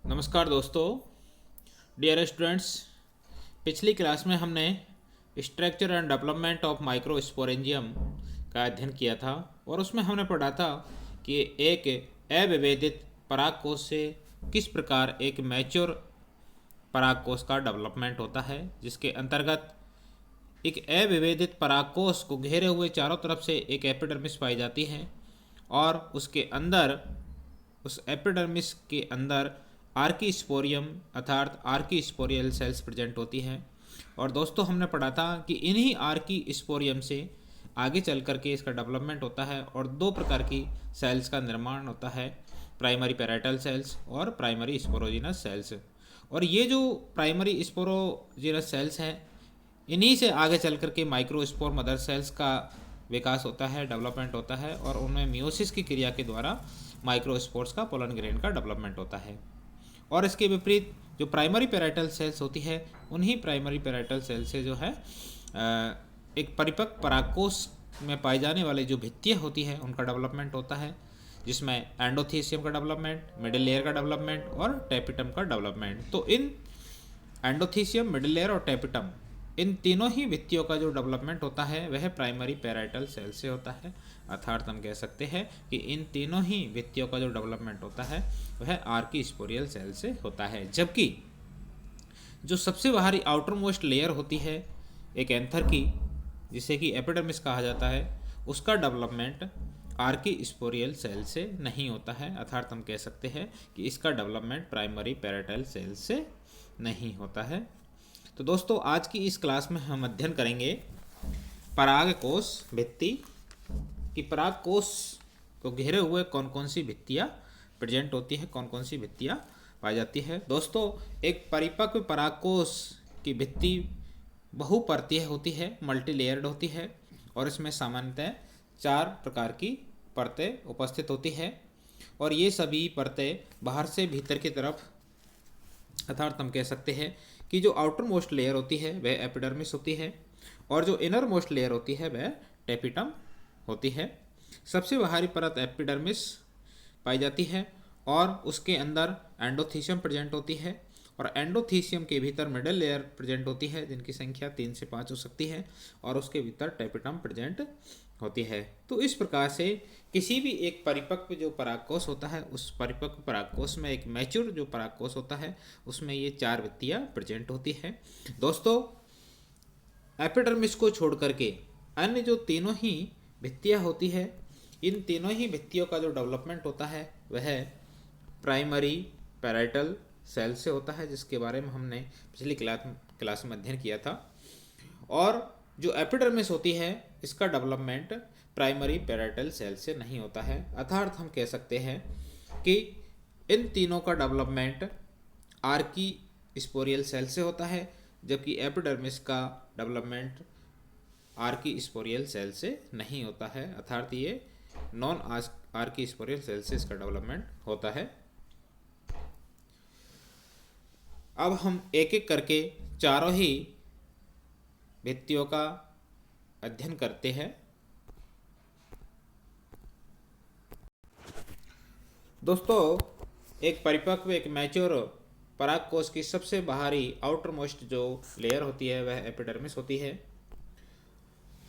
नमस्कार दोस्तों, dear students. पिछली क्लास में हमने structure and development of microsporangium का अध्ययन किया था और उसमें हमने पढ़ा था कि एक अविभेदित परागकोश से किस प्रकार एक मैच्योर परागकोश का डेवलपमेंट होता है, जिसके अंतर्गत एक अविभेदित परागकोश को घेरे हुए चारों तरफ से एक एपिडर्मिस पाई जाती है और उसके अंदर, उस एपिडर्मिस के अंदर आर्कीस्पोरियम अर्थात आर्कीस्पोरियल सेल्स प्रेजेंट होती हैं। और दोस्तों, हमने पढ़ा था कि इन्हीं आर्कीस्पोरियम से आगे चल करके इसका डेवलपमेंट होता है और दो प्रकार की सेल्स का निर्माण होता है, प्राइमरी पैराइटल सेल्स और प्राइमरी स्पोरोजिनस सेल्स। और ये जो प्राइमरी स्पोरोजिनस सेल्स हैं, इन्हीं से आगे चल करके माइक्रोस्पोर मदर सेल्स का विकास होता है, डेवलपमेंट होता है और उनमें मियोसिस की क्रिया के द्वारा माइक्रोस्पोर्स का पोलन ग्रेन का डेवलपमेंट होता है। और इसके विपरीत जो प्राइमरी पैराइटल सेल्स होती है, उन्हीं प्राइमरी पैराइटल सेल्स से जो है एक परिपक्व परागकोश में पाई जाने वाली जो भित्तियाँ होती है उनका डेवलपमेंट होता है, जिसमें एंडोथीसियम का डेवलपमेंट, मिडिल लेयर का डेवलपमेंट और टैपिटम का डेवलपमेंट। तो इन एंडोथीसियम, मिडिल लेयर और टैपिटम, इन तीनों ही भित्तियों का जो डेवलपमेंट होता है वह प्राइमरी पैराइटल सेल से होता है। अर्थात हम कह सकते हैं कि इन तीनों ही भित्तियों का जो डेवलपमेंट होता है वह आर्कीस्पोरियल सेल से होता है। जबकि जो सबसे बाहरी आउटर मोस्ट लेयर होती है एक एंथर की, जिसे कि एपिडर्मिस कहा जाता है, उसका डेवलपमेंट आर्कीस्पोरियल सेल से नहीं होता है। अर्थात हम कह सकते हैं कि इसका डेवलपमेंट प्राइमरी पैराइटल सेल से नहीं होता है। तो दोस्तों, आज की इस क्लास में हम अध्ययन करेंगे परागकोश भित्ति कि परागकोश को घेरे हुए कौन कौन सी भित्तियाँ प्रेजेंट होती है, कौन कौन सी भित्तियाँ पाई जाती है। दोस्तों, एक परिपक्व परागकोश की भित्ति बहुपर्तीय होती है, मल्टी लेयर्ड होती है और इसमें सामान्यतः 4 प्रकार की परतें उपस्थित होती है और ये सभी परतें बाहर से भीतर की तरफ, अर्थात हम कह सकते हैं कि जो आउटर मोस्ट लेयर होती है वह एपिडर्मिस होती है और जो इनर मोस्ट लेयर होती है वह टैपिटम होती है। सबसे बाहरी परत एपिडर्मिस पाई जाती है और उसके अंदर एंडोथीसियम प्रेजेंट होती है और एंडोथीसियम के भीतर मिडिल लेयर प्रेजेंट होती है, जिनकी संख्या 3 से 5 हो सकती है और उसके भीतर टैपिटम प्रेजेंट होती है। तो इस प्रकार से किसी भी एक परिपक्व जो परागकोश होता है, उस परिपक्व परागकोश में एक मैच्योर जो परागकोश होता है उसमें ये 4 भित्तियाँ प्रेजेंट होती है। दोस्तों, एपिडर्मिस को छोड़ करके अन्य जो तीनों ही भित्तियाँ होती है, इन तीनों ही भित्तियों का जो डेवलपमेंट होता है वह प्राइमरी पैराइटल सेल से होता है, जिसके बारे में हमने पिछली क्लास में अध्ययन किया था। और जो एपिडर्मिस होती है, इसका डेवलपमेंट प्राइमरी पैराइटल सेल से नहीं होता है। अर्थात हम कह सकते हैं कि इन तीनों का डेवलपमेंट आर्कीस्पोरियल सेल से होता है, जबकि एपिडर्मिस का डेवलपमेंट आर्कीस्पोरियल सेल से नहीं होता है। अर्थात ये नॉन आर्कीस्पोरियल सेल से इसका डेवलपमेंट होता है। अब हम एक एक करके चारों ही भित्तियों का अध्ययन करते हैं। दोस्तों, एक परिपक्व, एक मैच्योर परागकोश की सबसे बाहरी आउटर मोस्ट जो लेयर होती है वह एपिडर्मिस होती है।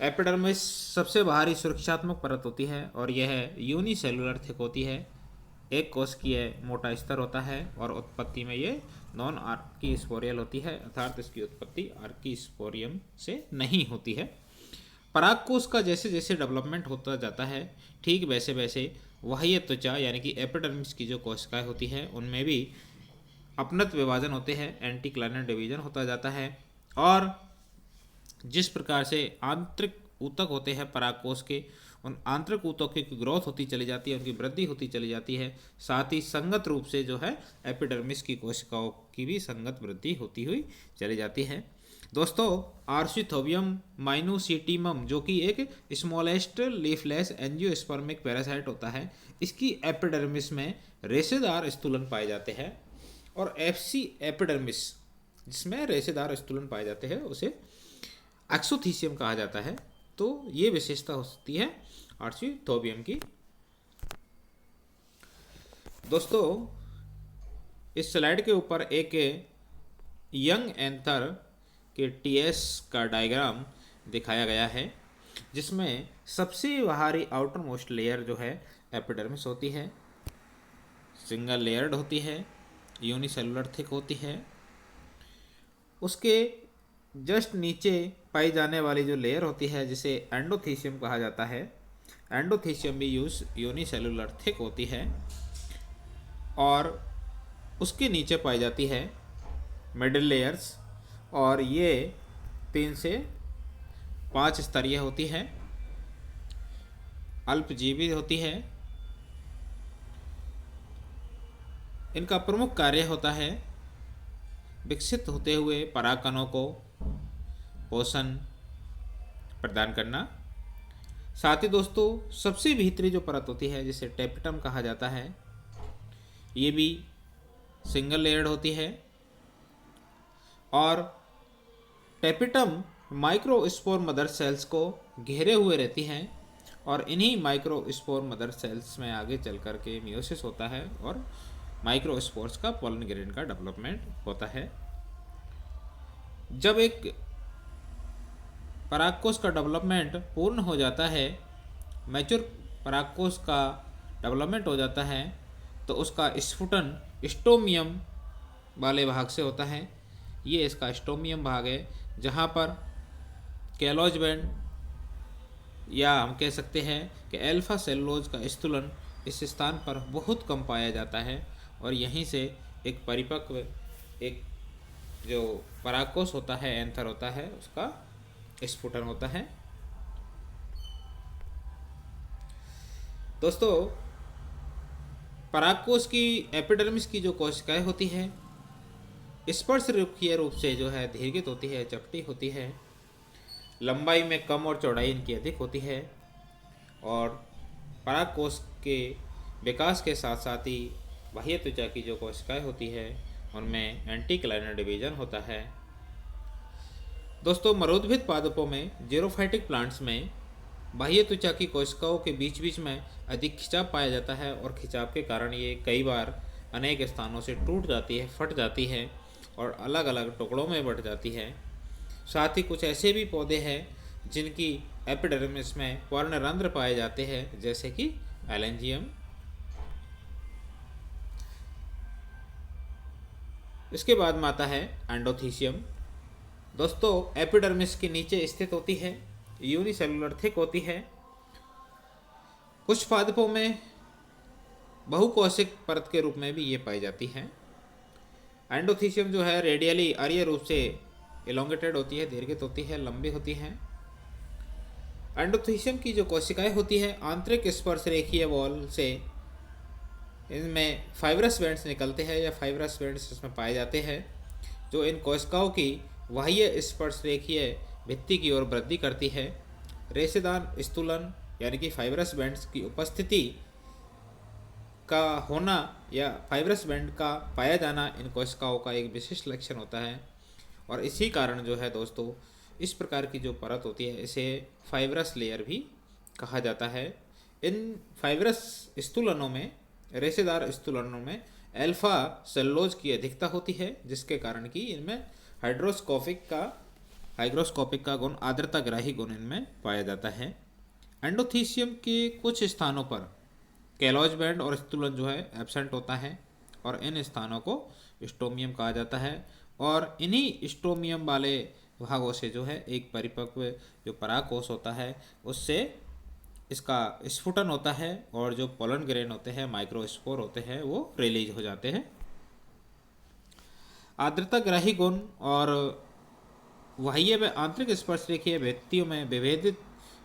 एपिडर्मिस सबसे बाहरी सुरक्षात्मक परत होती है और यह यूनिसेलुलर थिक होती है, एक कोशिकीय मोटा स्तर होता है और उत्पत्ति में ये नॉन आर्कीस्पोरियल होती है, अर्थात इसकी उत्पत्ति आर्कीस्पोरियम से नहीं होती है। परागकोश का जैसे जैसे डेवलपमेंट होता जाता है, ठीक वैसे वैसे बाह्य त्वचा यानी कि एपिडर्मिस की जो कोशिकाएं होती हैं उनमें भी अपनत विभाजन होते हैं, एंटीक्लाइनर डिवीजन होता जाता है। और जिस प्रकार से आंतरिक ऊतक होते हैं परागकोश के, उन आंतरिक ऊतकों की ग्रोथ होती चली जाती है, उनकी वृद्धि होती चली जाती है, साथ ही संगत रूप से जो है एपिडर्मिस की कोशिकाओं की भी संगत वृद्धि होती हुई चली जाती है। दोस्तों, आर्सिथोबियम माइनोसिटिमम, जो कि एक स्मॉलेस्ट लीफलेस एंजियोस्पर्मिक पैरासाइट होता है, इसकी एपिडर्मिस में रेशेदार स्थूलन पाए जाते हैं और एफसी एपिडर्मिस, जिसमें रेशेदार स्थूलन पाए जाते हैं, उसे एक्सोथीसियम कहा जाता है। तो ये विशेषता हो सकती है आर्सिथोबियम की। दोस्तों, इस स्लाइड के ऊपर एक यंग एंथर के टीएस का डायग्राम दिखाया गया है, जिसमें सबसे बाहरी आउटर मोस्ट लेयर जो है एपिडर्मिस होती है, सिंगल लेयर्ड होती है, यूनिसेलुलर थिक होती है। उसके जस्ट नीचे पाई जाने वाली जो लेयर होती है जिसे एंडोथीसियम कहा जाता है, एंडोथीसियम भी यूनिसेलुलर थिक होती है, और उसके नीचे पाई जाती है मिडिल लेयर्स, और ये 3 से 5 स्तरीय होती है, अल्पजीवी होती है। इनका प्रमुख कार्य होता है विकसित होते हुए परागकणों को पोषण प्रदान करना। साथ ही दोस्तों सबसे भीतरी जो परत होती है जिसे टेपिटम कहा जाता है, ये भी सिंगल लेयर्ड होती है, और टेपिटम माइक्रोस्पोर मदर सेल्स को घेरे हुए रहती हैं, और इन्हीं माइक्रोस्पोर मदर सेल्स में आगे चल कर के मियोसिस होता है और माइक्रोस्पोर्स का पोलन ग्रेन का डेवलपमेंट होता है। जब एक परागकोश का डेवलपमेंट पूर्ण हो जाता है, मैच्योर परागकोश का डेवलपमेंट हो जाता है, तो उसका स्फुटन स्टोमियम वाले भाग से होता है। ये इसका स्टोमियम भाग है, जहाँ पर कैलोज बैंड, या हम कह सकते हैं कि अल्फा सेलुलोज का स्थूलन इस स्थान पर बहुत कम पाया जाता है, और यहीं से एक परिपक्व एक जो परागकोश होता है, एंथर होता है, उसका स्फुटन होता है। दोस्तों परागकोश की एपिडर्मिस की जो कोशिकाएं होती हैं स्पर्श रेखीय रूप से जो है दीर्घित होती है, चपटी होती है, लंबाई में कम और चौड़ाई इनकी अधिक होती है, और परागकोश के विकास के साथ साथ ही बाह्य त्वचा की जो कोशिकाएं होती है उनमें एंटीक्लाइनर डिवीजन होता है। दोस्तों मरोद्भिद पादपों में जीरोफाइटिक प्लांट्स में बाह्य त्वचा की कोशिकाओं के बीच बीच में अधिक खिंचाव पाया जाता है, और खिंचाव के कारण ये कई बार अनेक स्थानों से टूट जाती है, फट जाती है और अलग अलग टुकड़ों में बट जाती है। साथ ही कुछ ऐसे भी पौधे हैं जिनकी एपिडर्मिस में पर्णरंध्र पाए जाते हैं, जैसे कि एलेंजियम। इसके बाद में आता है एंडोथीसियम। दोस्तों एपिडर्मिस के नीचे स्थित होती है, यूनिसेलुलर थिक होती है। कुछ पादपों में बहुकोशिक परत के रूप में भी ये पाई जाती है। एंडोथीसियम जो है रेडियली आर्य रूप से इलोंगेटेड होती है, दीर्घित होती है, लंबी होती है। एंडोथीसियम की जो कोशिकाएं होती है आंतरिक स्पर्श रेखीय वॉल से, इनमें फाइब्रस बैंड्स निकलते हैं या फाइब्रस बैंड्स इसमें पाए जाते हैं, जो इन कोशिकाओं की बाह्य स्पर्श रेखीय भित्ति की ओर वृद्धि करती है। रेशेदार स्थूलन यानी कि फाइब्रस बैंड्स की उपस्थिति का होना या फाइब्रस बैंड का पाया जाना इन कोशिकाओं का एक विशिष्ट लक्षण होता है, और इसी कारण जो है दोस्तों इस प्रकार की जो परत होती है इसे फाइब्रस लेयर भी कहा जाता है। इन फाइब्रस स्थूलनों में, रेशेदार स्थूलनों में अल्फा सेलुलोज की अधिकता होती है, जिसके कारण कि इनमें हाइग्रोस्कोपिक का गुण, आर्द्रताग्राही गुण इनमें पाया जाता है। एंडोथीसियम के कुछ स्थानों पर कैलोज बैंड और स्थूलन जो है एब्सेंट होता है, और इन स्थानों को स्टोमियम कहा जाता है, और इन्हीं स्टोमियम वाले भागों से जो है एक परिपक्व जो परागकोश होता है उससे इसका स्फुटन होता है, और जो पोलन ग्रेन होते हैं, माइक्रोस्पोर होते हैं, वो रिलीज हो जाते हैं। आर्द्रताग्राही गुण और बाह्य व आंतरिक स्पर्श रेखीय भित्तियों में विभेदित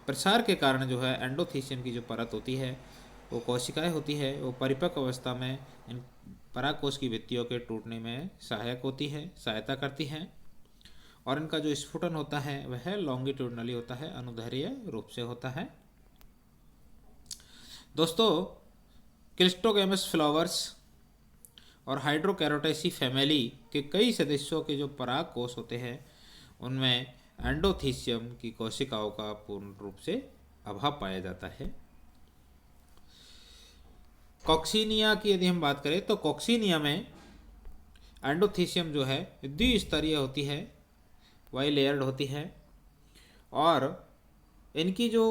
प्रसार के कारण जो है एंडोथीसियम की जो परत होती है, वो कोशिकाएं होती है, वो परिपक्व अवस्था में इन परागकोश की भित्तियों के टूटने में सहायक होती है, सहायता करती हैं, और इनका जो स्फुटन होता है वह लॉन्गिट्यूडनली होता है, अनुदैर्घ्य रूप से होता है। दोस्तों क्लिस्टोगैमस फ्लावर्स और हाइड्रोकैरोटेसी फैमिली के कई सदस्यों के जो परागकोश होते हैं उनमें एंडोथीसियम की कोशिकाओं का पूर्ण रूप से अभाव पाया जाता है। कॉक्सीनिया की यदि हम बात करें तो कॉक्सीनिया में एंडोथीसियम जो है द्विस्तरीय होती है, वाई लेयर्ड होती है, और इनकी जो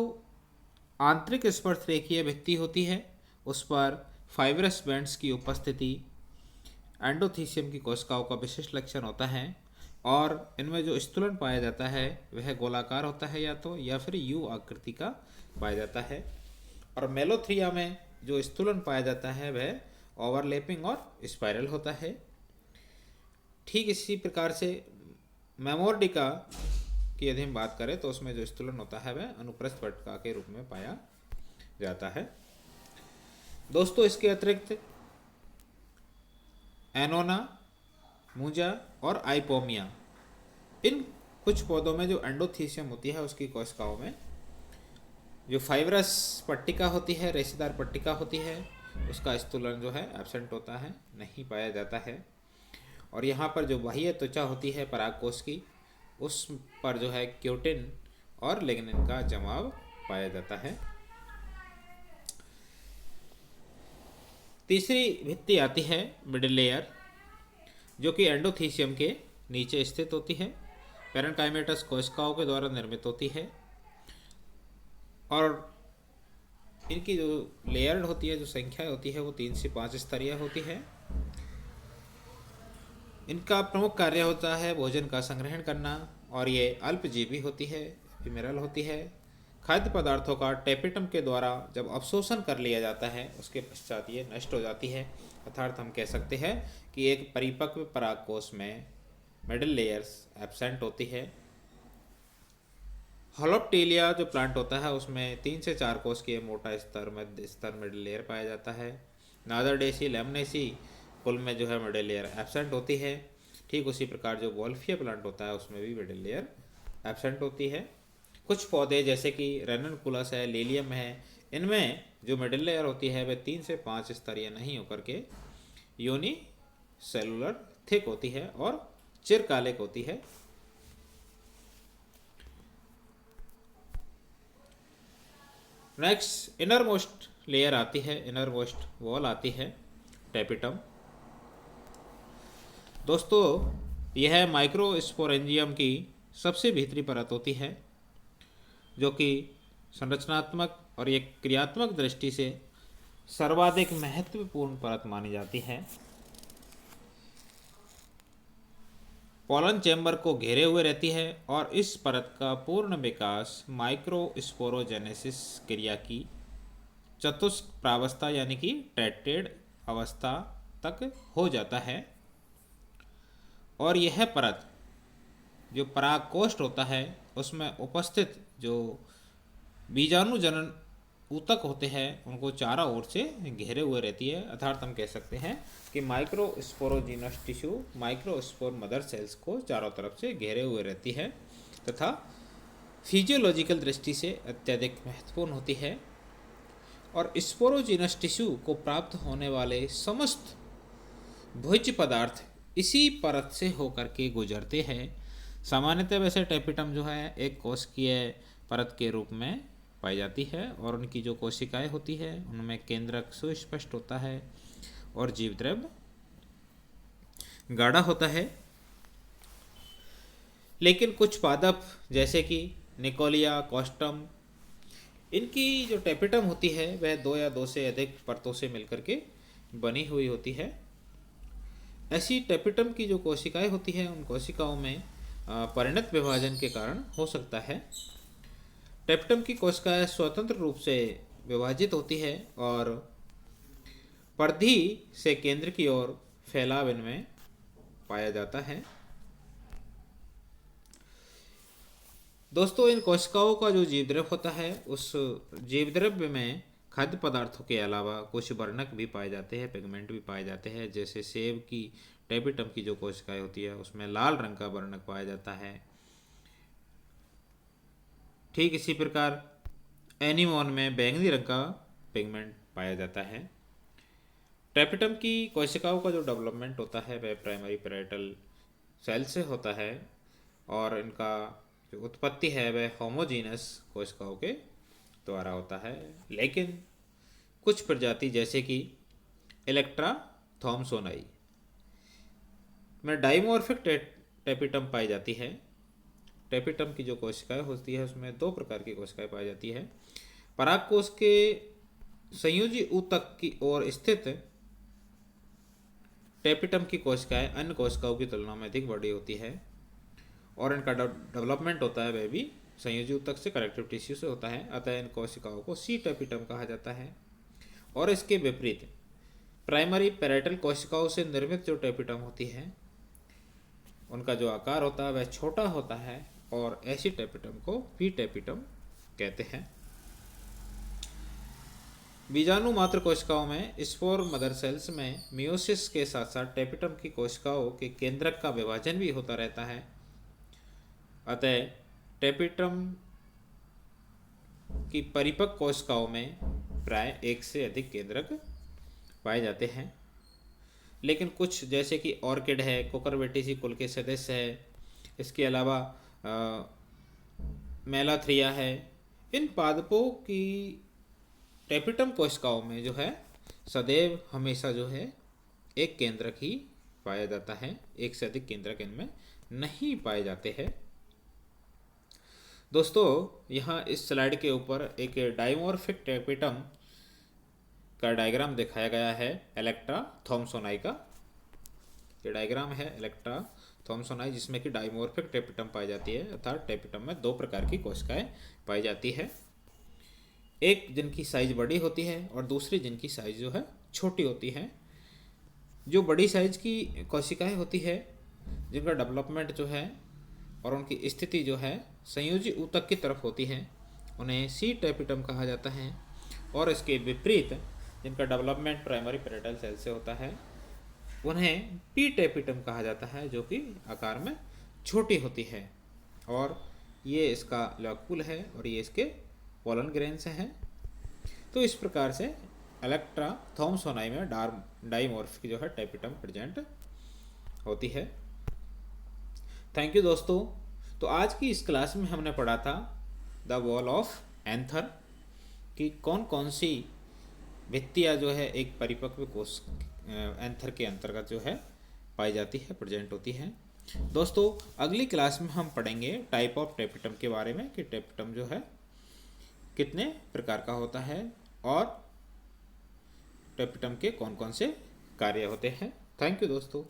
आंतरिक स्पर्श रेखीय भित्ति होती है उस पर फाइब्रस बैंड्स की उपस्थिति एंडोथीसियम की कोशिकाओं का विशिष्ट लक्षण होता है, और इनमें जो स्थूलन पाया जाता है वह गोलाकार होता है या फिर यू आकृति का पाया जाता है, और मेलोथ्रिया में जो स्थूलन पाया जाता है वह ओवरलैपिंग और स्पाइरल होता है। ठीक इसी प्रकार से मेमोर्डिका की यदि हम बात करें तो उसमें जो स्थूलन होता है वह अनुप्रस्थ पट्टिका के रूप में पाया जाता है। दोस्तों, इसके अतिरिक्त एनोना, मूंजा और आइपोमिया, इन कुछ पौधों में जो एंडोथीसियम होती है उसकी कोशिकाओं में जो फाइब्रस पट्टिका होती है, रेशेदार पट्टिका होती है, उसका स्थूलन जो है एब्सेंट होता है, नहीं पाया जाता है। और यहाँ पर जो बाह्य त्वचा होती है परागकोश की, उस पर जो है क्योटिन और लिग्निन का जमाव पाया जाता है। तीसरी भित्ति आती है मिडिल लेयर, जो कि एंडोथीसियम के नीचे स्थित होती है, पैरेन्काइमेटस कोशिकाओं के द्वारा निर्मित होती है, और इनकी जो लेयर्ड होती है, जो संख्या होती है वो 3 से 5 स्तरीय होती है। इनका प्रमुख कार्य होता है भोजन का संग्रहण करना, और ये अल्पजीवी होती है, एफिमेरल होती है। खाद्य पदार्थों का टेपिटम के द्वारा जब अवशोषण कर लिया जाता है उसके पश्चात ये नष्ट हो जाती है, अर्थात हम कह सकते हैं कि एक परिपक्व परागकोश में मिडिल लेयर्स एब्सेंट होती है। होलोप्टीलिया जो प्लांट होता है उसमें 3 से 4 कोश के मोटा स्तर, मध्य स्तर मिडिल लेयर पाया जाता है। नादरडेसी, लेमनेसी कुल में जो है मिडिल लेयर एब्सेंट होती है। ठीक उसी प्रकार जो गोल्फिया प्लांट होता है उसमें भी मिडिल लेयर एब्सेंट होती है। कुछ पौधे जैसे कि रेननकुलस है, लेलियम है, इनमें जो मिडिल लेयर होती है वह 3 से 5 स्तरीय नहीं होकर के यूनी सेलुलर थिक होती है और चिरकालिक होती है। नेक्स्ट इनर मोस्ट लेयर आती है, इनर मोस्ट वॉल आती है, टेपिटम। दोस्तों, यह माइक्रोस्पोरेंजियम की सबसे भीतरी परत होती है, जो कि संरचनात्मक और एक क्रियात्मक दृष्टि से सर्वाधिक महत्वपूर्ण परत मानी जाती है। पोलन चैम्बर को घेरे हुए रहती है और इस परत का पूर्ण विकास माइक्रोस्पोरोजेनेसिस क्रिया की चतुष्क प्रावस्था यानी कि टेट्रेड अवस्था तक हो जाता है, और यह परत जो परागकोष्ठ होता है उसमें उपस्थित जो बीजाणु जनन ऊतक होते हैं उनको चारों ओर से घेरे हुए रहती है, अर्थात हम कह सकते हैं कि माइक्रोस्पोरोजिनस टिश्यू माइक्रोस्पोर मदर सेल्स को चारों तरफ से घेरे हुए रहती है तथा फिजियोलॉजिकल दृष्टि से अत्यधिक महत्वपूर्ण होती है। और स्पोरोजिनस टिश्यू को प्राप्त होने वाले समस्त भोज्य पदार्थ इसी परत से होकर के गुजरते हैं। सामान्यतः वैसे टेपिटम जो है एक कोशिकीय परत के रूप में पाई जाती है, और उनकी जो कोशिकाएं होती है उनमें केंद्रक सुस्पष्ट होता है और जीवद्रव्य गाढ़ा होता है। लेकिन कुछ पादप जैसे कि निकोलिया, कॉस्टम, इनकी जो टेपिटम होती है वह 2 या 2 से अधिक परतों से मिलकर के बनी हुई होती है। ऐसी टेपिटम की जो कोशिकाएं होती हैं उन कोशिकाओं में परिणत विभाजन के कारण हो सकता है। टेपिटम की कोशिकाएं स्वतंत्र रूप से विभाजित होती है और परिधि से केंद्र की ओर फैलाव इनमें पाया जाता है। दोस्तों, इन कोशिकाओं का जो जीवद्रव्य होता है उस जीवद्रव्य में खाद्य पदार्थों के अलावा कुछ वर्णक भी पाए जाते हैं, पिगमेंट भी पाए जाते हैं। जैसे सेब की टेपिटम की जो कोशिकाएं होती है उसमें लाल रंग का वर्णक पाया जाता है। ठीक इसी प्रकार एनीमोन में बैंगनी रंग का पिगमेंट पाया जाता है। टेपिटम की कोशिकाओं का जो डेवलपमेंट होता है वह प्राइमरी पैराइटल सेल से होता है, और इनका जो उत्पत्ति है वह होमोजीनस कोशिकाओं के द्वारा होता है। लेकिन कुछ प्रजाति जैसे कि इलेक्ट्रा थॉम्सोनाई, में डाइमॉर्फिक टेपिटम पाई जाती है। टेपिटम की जो कोशिकाएं होती है उसमें दो प्रकार की कोशिकाएं पाई जाती है। परागकोश के संयोजी ऊतक की ओर स्थित टेपिटम की कोशिकाएं अन्य कोशिकाओं की तुलना में अधिक बड़ी होती है और इनका डेवलपमेंट होता है वह भी संयोजी ऊतक से कलेक्टिव टिश्यू से होता है। अतः इन कोशिकाओं को सी टेपिटम कहा जाता है। और इसके विपरीत प्राइमरी पैरेटल कोशिकाओं से निर्मित जो टेपिटम होती है उनका जो आकार होता है वह छोटा होता है और ऐसी टेपिटम को पी टेपिटम कहते हैं। बीजाणु मात्र कोशिकाओं में स्पोर मदर सेल्स में मियोसिस के साथ साथ टेपिटम की कोशिकाओं के केंद्रक का विभाजन भी होता रहता है। अतः टेपिटम की परिपक्व कोशिकाओं में प्राय एक से अधिक केंद्रक पाए जाते हैं। लेकिन कुछ जैसे कि ऑर्किड है, कुकुरबिटेसी कुल के सदस्य है, इसके अलावा मेलाथ्रिया है, इन पादपों की टेपिटम कोशिकाओं में जो है सदैव हमेशा जो है एक केंद्रक ही पाया जाता है, एक से अधिक केंद्रक इनमें नहीं पाए जाते हैं। दोस्तों यहाँ इस स्लाइड के ऊपर एक डाइमॉर्फिक टेपिटम का डायग्राम दिखाया गया है इलेक्ट्रा थॉम्सोनाई का। ये डायग्राम है इलेक्ट्रा थॉम्सोनाई जिसमें कि डाइमॉर्फिक टेपिटम पाई जाती है, अर्थात टेपिटम में दो प्रकार की कोशिकाएं पाई जाती है, एक जिनकी साइज बड़ी होती है और दूसरी जिनकी साइज जो है छोटी होती है। जो बड़ी साइज की कोशिकाएं होती है जिनका डेवलपमेंट जो है और उनकी स्थिति जो है संयोजी ऊतक की तरफ होती है उन्हें सी टेपिटम कहा जाता है। और इसके विपरीत जिनका डेवलपमेंट प्राइमरी पैरेटल सेल से होता है उन्हें पी टेपिटम कहा जाता है, जो कि आकार में छोटी होती है। और ये इसका लॉक्यूल है और ये इसके पोलन ग्रेन्स हैं। तो इस प्रकार से इलेक्ट्रा थॉम्सोनाई में डाइमॉर्फिक जो है टेपिटम प्रेजेंट होती है। थैंक यू दोस्तों। तो आज की इस क्लास में हमने पढ़ा था द वॉल ऑफ एंथर कि कौन कौन सी भित्तियाँ जो है एक परिपक्व कोश एंथर के अंतर्गत जो है पाई जाती है, प्रेजेंट होती है। दोस्तों अगली क्लास में हम पढ़ेंगे टाइप ऑफ टेपिटम के बारे में कि टेपिटम जो है कितने प्रकार का होता है और टेपिटम के कौन कौन से कार्य होते हैं। थैंक यू दोस्तों।